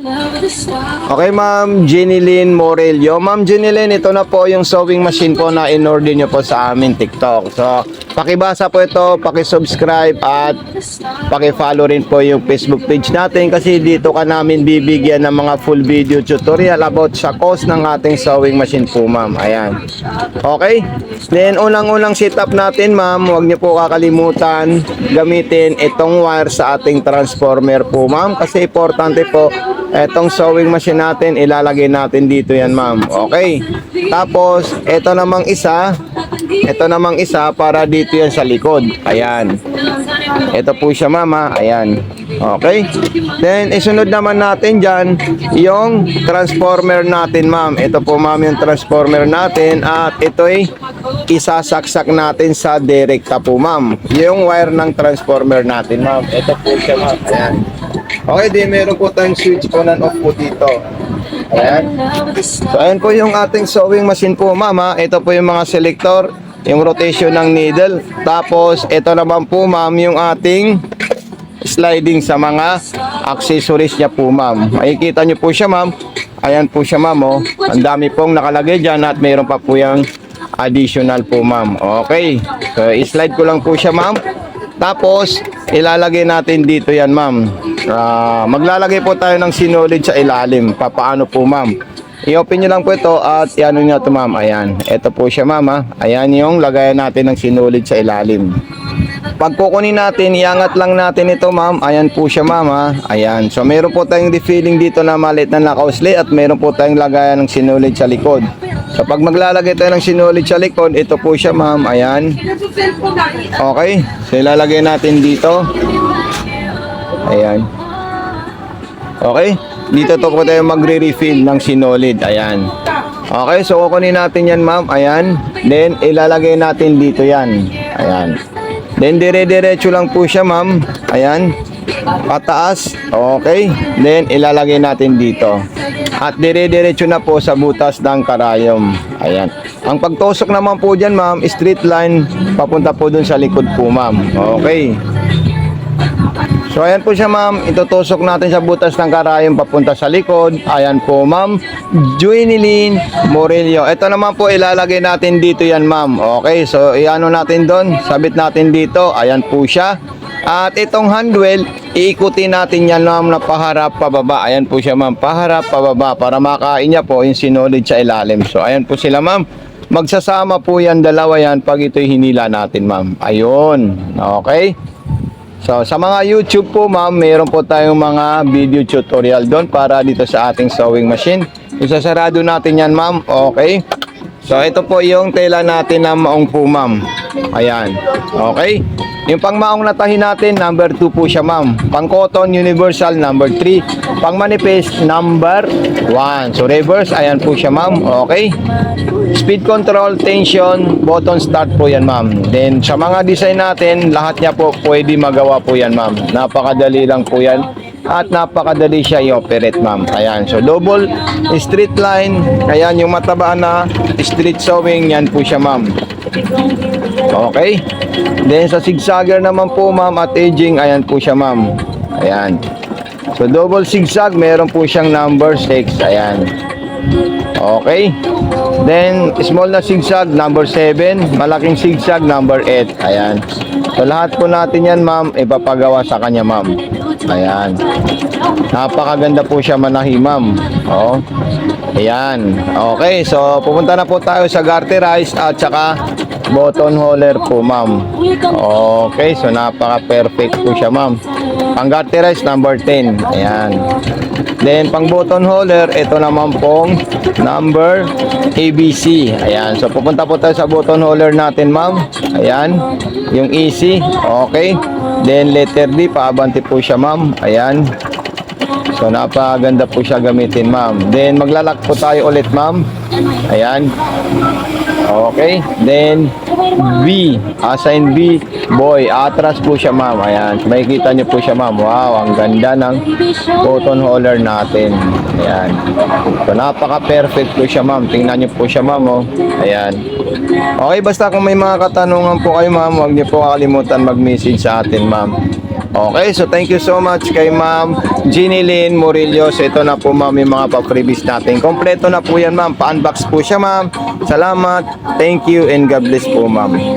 Okay, Ma'am Jenilyn Morelio. Ma'am Jenilyn, ito na po yung sewing machine po na in-order nyo po sa amin TikTok. So, pakibasa po ito, pakisubscribe at pakifollow rin po yung Facebook page natin kasi dito ka namin bibigyan ng mga full video tutorial about sa cost ng ating sewing machine po, ma'am. Ayan. Okay? Then, unang-unang setup natin, ma'am, huwag nyo po kakalimutan gamitin itong wire sa ating transformer po, ma'am. Kasi importante po, etong sewing machine natin, ilalagay natin dito yan, ma'am. Okay. Tapos, ito namang isa para dito yan sa likod. Ayan. Ito po siya, ma'am. Ayan. Okay. Then, isunod naman natin dyan, yung transformer natin, ma'am. Ito po, ma'am, yung transformer natin. At ito'y isasaksak natin sa direkta po, ma'am. Yung wire ng transformer natin, ma'am. Ito po siya, ma'am. Ayan. Okay, din meron po tayong switch on and off po dito. Ayan. So, ayan po yung ating sewing machine po, ma'am. Ito po yung mga selector, yung rotation ng needle. Tapos, ito naman po, ma'am, yung ating sliding sa mga accessories niya po, ma'am. Makikita nyo po siya, ma'am. Ayan po siya, ma'am. Oh. Ang dami pong nakalagay dyan at mayroon pa po yung additional po, ma'am. Okay. So, i-slide ko lang po siya, ma'am. Tapos, ilalagay natin dito yan, ma'am. Maglalagay po tayo ng sinulid sa ilalim. Papaano po, ma'am? I-open nyo lang po ito at i-ano nyo ito, ma'am. Ayan. Ito po siya, ma'am. Ayan yung lagayan natin ng sinulid sa ilalim. Pag kukunin natin, iangat lang natin ito, ma'am. Ayan po siya, ma'am. Ayan. So, meron po tayong refilling dito na maliit na nakausli at meron po tayong lagayan ng sinulid sa likod. So, pag maglalagay tayo ng sinulid sa likod, ito po siya, ma'am. Ayan. Okay. So, ilalagay natin dito. Ayan. Okay. Dito to po tayo magre-refill ng sinulid. Ayan. Okay. So, kukunin natin yan, ma'am. Ayan. Then, ilalagay natin dito yan. Ayan. Then, dire-diretso lang po siya, ma'am. Ayan. Pataas. Okay. Then, ilalagay natin dito. At dire-diretso na po sa butas ng karayom. Ayan. Ang pagtusok naman po dyan, ma'am, straight line papunta po dun sa likod po, ma'am. Okay. So, ayan po siya, ma'am. Itutusok natin sa butas ng karayom papunta sa likod. Ayan po, ma'am. Jenilyn Morelio. Ito naman po, ilalagay natin dito yan, ma'am. Okay. So, iano natin doon. Sabit natin dito. Ayan po siya. At itong handwheel, iikutin natin yan, ma'am, na paharap, pababa. Ayan po siya, ma'am. Paharap, pababa. Para makain niya po yung sinulid sa ilalim. So, ayan po sila, ma'am. Magsasama po yan, dalawa yan, pag ito'y hinila natin, ma'am. Ayun. Okay. So, sa mga YouTube po, ma'am, mayroon po tayong mga video tutorial doon para dito sa ating sewing machine. Isasarado natin yan, ma'am. Okay. So, ito po yung tela natin na maong po, ma'am. Ayan. Okay. Yung pang maong natahi natin, number 2 po siya, ma'am. Pang cotton, universal, number 3. Pang manifest, number 1. So, reverse, ayan po siya, ma'am. Okay. Speed control, tension, button start po yan, ma'am. Then, sa mga design natin, lahat niya po pwede magawa po yan, ma'am. Napakadali lang po yan. At napakadali siya i-operate, ma'am. Ayan. So, double straight line. Ayan, yung mataba na straight sewing, yan po siya, ma'am. Okay. Then, sa zigzagger naman po, ma'am, at edging, ayan po siya, ma'am. Ayan. So, double zigzag, meron po siyang number 6. Ayan. Okay. Then, small na zigzag, number 7. Malaking zigzag, number 8. Ayan. So, lahat po natin yan, ma'am, ipapagawa sa kanya, ma'am. Ayan. Napakaganda po siya manahi, ma'am. Oh. Ayan. Okay. So, pupunta na po tayo sa garterize at saka button holder po, ma'am. Okay. So, napaka-perfect po siya, ma'am. Pang garterize, number 10. Ayan. Then, pang button holder, ito naman pong number ABC. Ayan. So, pupunta po tayo sa button holder natin, ma'am. Ayan. Yung easy. Okay. Then, letter D, paabante po siya, ma'am. Ayan. So, napaganda po siya gamitin, ma'am. Then, maglalak po tayo ulit, ma'am. Ayan. Okay. Then, B. Assign B. Boy. Atras po siya, ma'am. Ayan. Makikita niyo po siya, ma'am. Wow. Ang ganda ng button holder natin. Ayan. So, napaka-perfect po siya, ma'am. Tingnan niyo po siya, ma'am. Oh. Ayan. Okay. Basta kung may mga katanungan po kayo, ma'am, huwag niyo po kakalimutan mag-message sa atin, ma'am. Okay, so thank you so much kay Ma'am Jeannie Lynn Murillo. So ito na po ma'am yung mga pa-freebies natin. Kompleto na po yan ma'am. Pa-unbox po siya ma'am. Salamat. Thank you and God bless po ma'am.